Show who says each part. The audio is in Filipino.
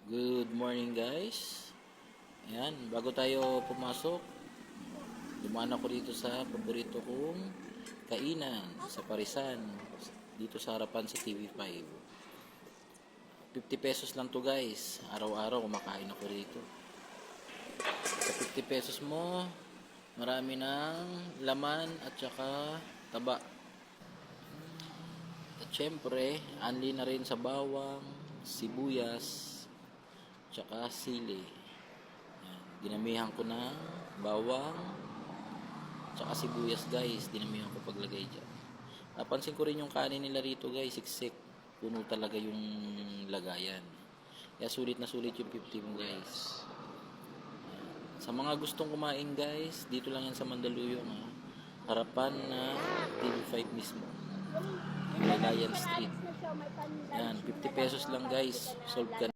Speaker 1: Good morning guys. Ayan, bago tayo pumasok, dumaan ako dito sa paborito kong kainan sa Parisan, dito sa harapan sa TV5. 50 pesos lang to guys. Araw-araw kumakain ako dito. Sa 50 pesos mo, marami ng laman at saka taba. At syempre, anli na rin sa bawang, sibuyas, tsaka sili. Yan. Dinamihan ko ng bawang tsaka sibuyas guys. Dinamihan ko paglagay dyan. Napansin ko rin yung kanin nila rito guys. Siksik. Puno talaga yung lagayan. Kaya sulit na sulit yung 50 mo guys. Yan. Sa mga gustong kumain guys, dito lang yan sa Mandaluyong. Ha? Harapan na TV5 mismo. Lion Street. Yan. 50 pesos lang guys. Solve ka.